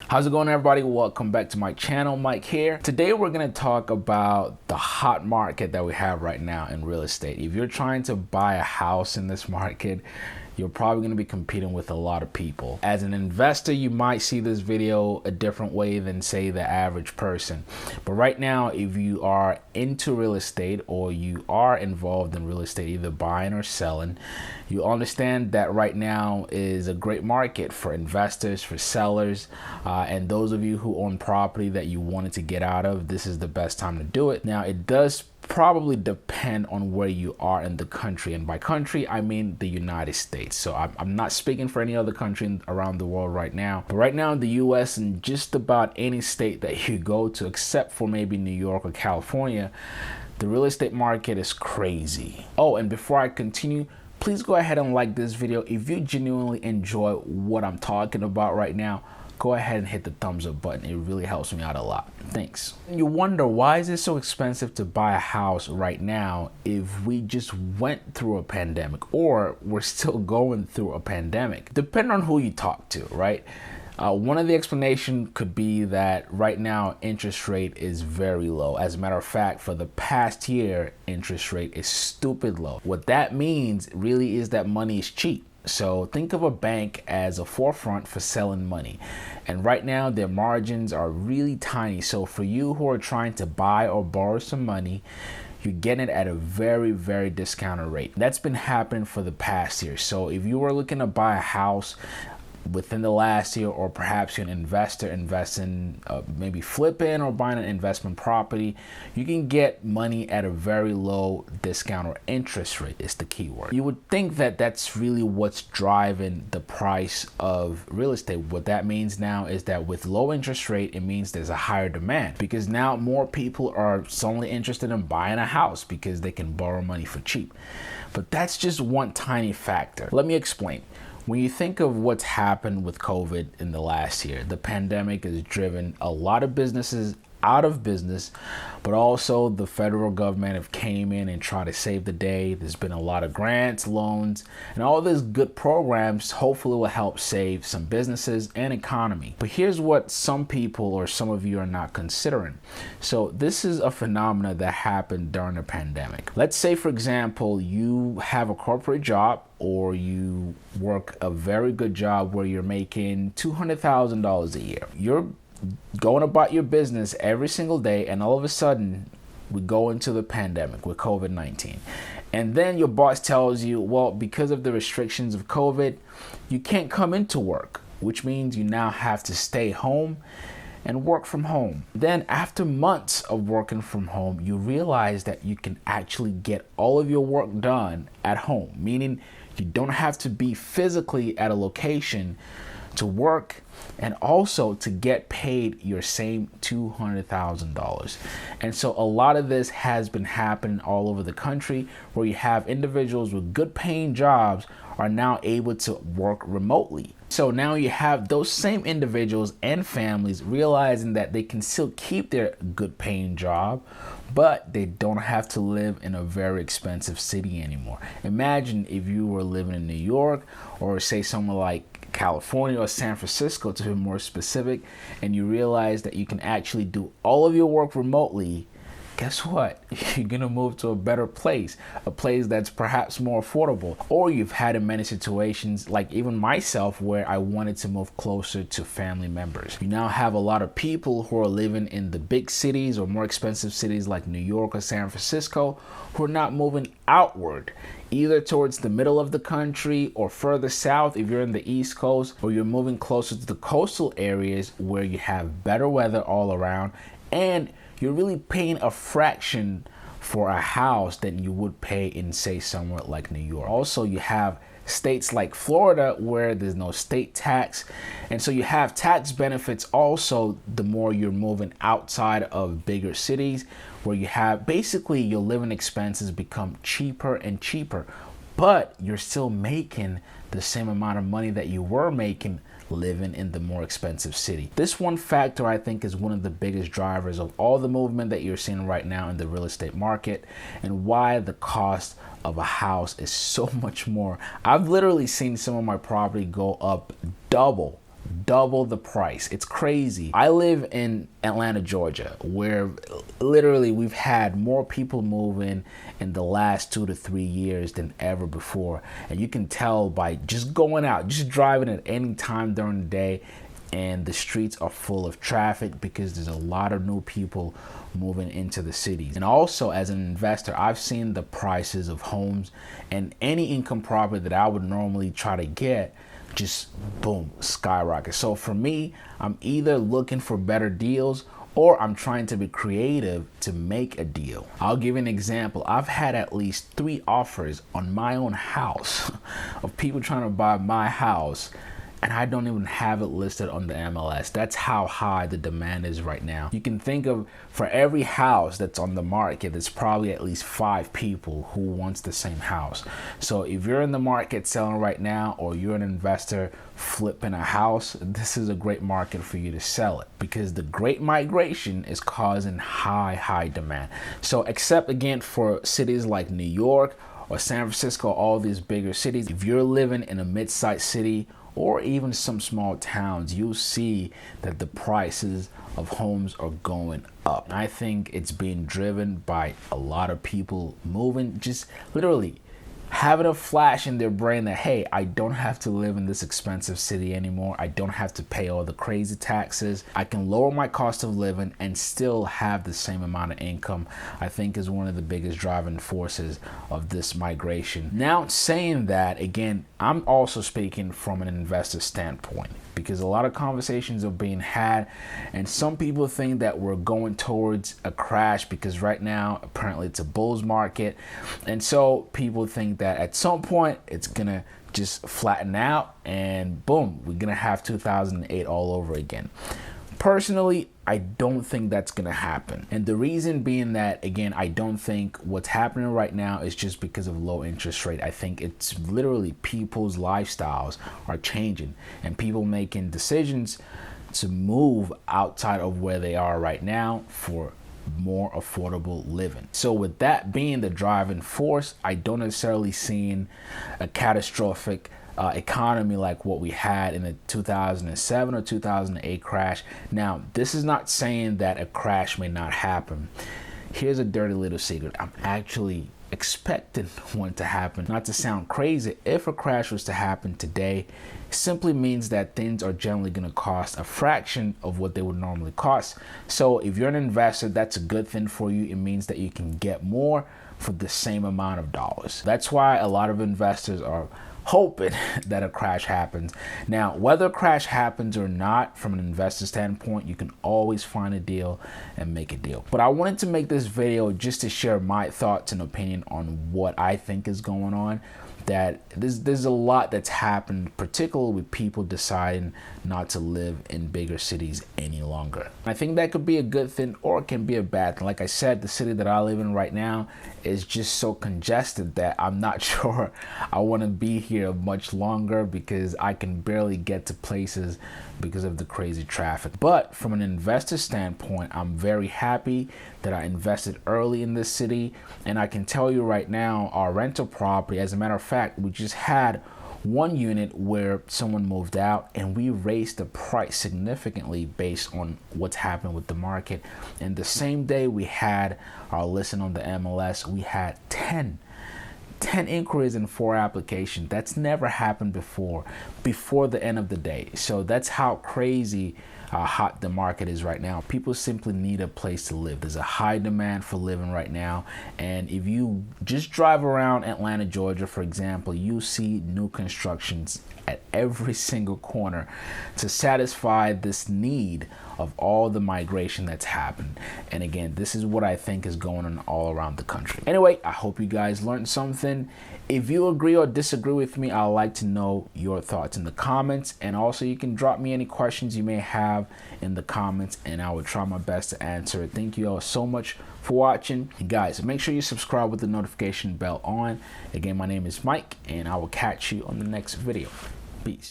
How's it going, everybody? Welcome back to my channel. Mike here. Today we're going to talk about the hot market that we have right now in real estate. If you're trying to buy a house in this market, you're probably going to be competing with a lot of people. As an investor, you might see this video a different way than, say, the average person. But right now, if you are into real estate or you are involved in real estate, either buying or selling, you understand that right now is a great market for investors, for sellers, and those of you who own property that you wanted to get out of, this is the best time to do it. Now, it does probably depend on where you are in the country, and by country I mean the United States. So I'm not speaking for any other country around the world right now, but right now in the US and just about any state that you go to, except for maybe New York or California, the real estate market is crazy. Oh, and before I continue, please go ahead and like this video. If you genuinely enjoy what I'm talking about right now, go ahead and hit the thumbs up button. It really helps me out a lot. Thanks. You wonder, why is it so expensive to buy a house right now if we just went through a pandemic, or we're still going through a pandemic? Depending on who you talk to, right? One of the explanations could be that right now interest rate is very low. As a matter of fact, for the past year, interest rate is stupid low. What that means really is that money is cheap. So think of a bank as a forefront for selling money. And right now their margins are really tiny. So for you who are trying to buy or borrow some money, you're getting it at a very, very discounted rate. That's been happening for the past year. So if you were looking to buy a house within the last year, or perhaps you're an investor investing, maybe flipping or buying an investment property, you can get money at a very low discount, or interest rate is the key word. You would think that that's really what's driving the price of real estate. What that means now is that with low interest rate, it means there's a higher demand, because now more people are suddenly interested in buying a house because they can borrow money for cheap. But that's just one tiny factor. Let me explain. When you think of what's happened with COVID in the last year, the pandemic has driven a lot of businesses out of business, but also the federal government have came in and tried to save the day. There's been a lot of grants, loans, and all these good programs hopefully will help save some businesses and economy. But here's what some people, or some of you, are not considering. So this is a phenomenon that happened during the pandemic. Let's say, for example, you have a corporate job, or you work a very good job where you're making $200,000 a year. You're going about your business every single day, and all of a sudden we go into the pandemic with COVID-19. And then your boss tells you, well, because of the restrictions of COVID, you can't come into work, which means you now have to stay home and work from home. Then after months of working from home, you realize that you can actually get all of your work done at home, meaning you don't have to be physically at a location to work, and also to get paid your same $200,000. And so a lot of this has been happening all over the country, where you have individuals with good paying jobs are now able to work remotely. So now you have those same individuals and families realizing that they can still keep their good paying job, but they don't have to live in a very expensive city anymore. Imagine if you were living in New York, or say somewhere like California or San Francisco, to be more specific, and you realize that you can actually do all of your work remotely. Guess what? You're gonna move to a better place, a place that's perhaps more affordable. Or you've had in many situations, like even myself, where I wanted to move closer to family members. You now have a lot of people who are living in the big cities or more expensive cities like New York or San Francisco, who are not moving outward, either towards the middle of the country or further south if you're in the East Coast, or you're moving closer to the coastal areas where you have better weather all around, and you're really paying a fraction for a house than you would pay in, say, somewhere like New York. Also, you have states like Florida where there's no state tax, and so you have tax benefits also the more you're moving outside of bigger cities, where you have basically your living expenses become cheaper and cheaper, but you're still making the same amount of money that you were making living in the more expensive city. This one factor, I think, is one of the biggest drivers of all the movement that you're seeing right now in the real estate market, and why the cost of a house is so much more. I've literally seen some of my property go up double double the price. It's crazy. I live in Atlanta, Georgia, where literally we've had more people move in the last 2 to 3 years than ever before. And you can tell by just going out, just driving at any time during the day, and the streets are full of traffic because there's a lot of new people moving into the cities. And also, as an investor, I've seen the prices of homes and any income property that I would normally try to get just boom, skyrocket. So for me, I'm either looking for better deals or I'm trying to be creative to make a deal. I'll give you an example. I've had at least 3 offers on my own house of people trying to buy my house, and I don't even have it listed on the MLS. That's how high the demand is right now. You can think of, for every house that's on the market, there's probably at least 5 people who wants the same house. So if you're in the market selling right now, or you're an investor flipping a house, this is a great market for you to sell it, because the great migration is causing high demand. So except again for cities like New York or San Francisco, all these bigger cities, if you're living in a mid-sized city or even some small towns, you'll see that the prices of homes are going up. I think it's being driven by a lot of people moving, just literally having a flash in their brain that, hey, I don't have to live in this expensive city anymore. I don't have to pay all the crazy taxes. I can lower my cost of living and still have the same amount of income. I think is one of the biggest driving forces of this migration. Now, saying that, again, I'm also speaking from an investor standpoint, because a lot of conversations are being had, and some people think that we're going towards a crash because right now apparently it's a bull's market, and so people think that at some point it's gonna just flatten out and boom, we're gonna have 2008 all over again. Personally, I don't think that's gonna happen, and the reason being that, again, I don't think what's happening right now is just because of low interest rate. I think it's literally people's lifestyles are changing and people making decisions to move outside of where they are right now for more affordable living. So with that being the driving force, I don't necessarily see a catastrophic economy like what we had in the 2007 or 2008 crash. Now, this is not saying that a crash may not happen. Here's a dirty little secret. I'm actually expecting one to happen. Not to sound crazy, if a crash was to happen today, it simply means that things are generally going to cost a fraction of what they would normally cost. So if you're an investor, that's a good thing for you. It means that you can get more for the same amount of dollars. That's why a lot of investors are hoping that a crash happens. Now, whether a crash happens or not, from an investor standpoint, you can always find a deal and make a deal. But I wanted to make this video just to share my thoughts and opinion on what I think is going on. That there's a lot that's happened, particularly with people deciding not to live in bigger cities any longer. I think that could be a good thing or it can be a bad thing. Like I said, the city that I live in right now is just so congested that I'm not sure I want to be here much longer, because I can barely get to places because of the crazy traffic. But from an investor standpoint, I'm very happy that I invested early in this city, and I can tell you right now, our rental property, as a matter of fact, we just had one unit where someone moved out and we raised the price significantly based on what's happened with the market. And the same day we had our listing on the MLS, we had 10 inquiries and 4 applications. That's never happened before the end of the day. So that's how crazy hot the market is right now. People simply need a place to live. There's a high demand for living right now. And if you just drive around Atlanta, Georgia, for example, you see new constructions at every single corner to satisfy this need of all the migration that's happened. And again, this is what I think is going on all around the country. Anyway, I hope you guys learned something. If you agree or disagree with me, I'd like to know your thoughts in the comments. And also you can drop me any questions you may have in the comments and I will try my best to answer it. Thank you all so much for watching. And guys, make sure you subscribe with the notification bell on. Again, my name is Mike and I will catch you on the next video. Peace.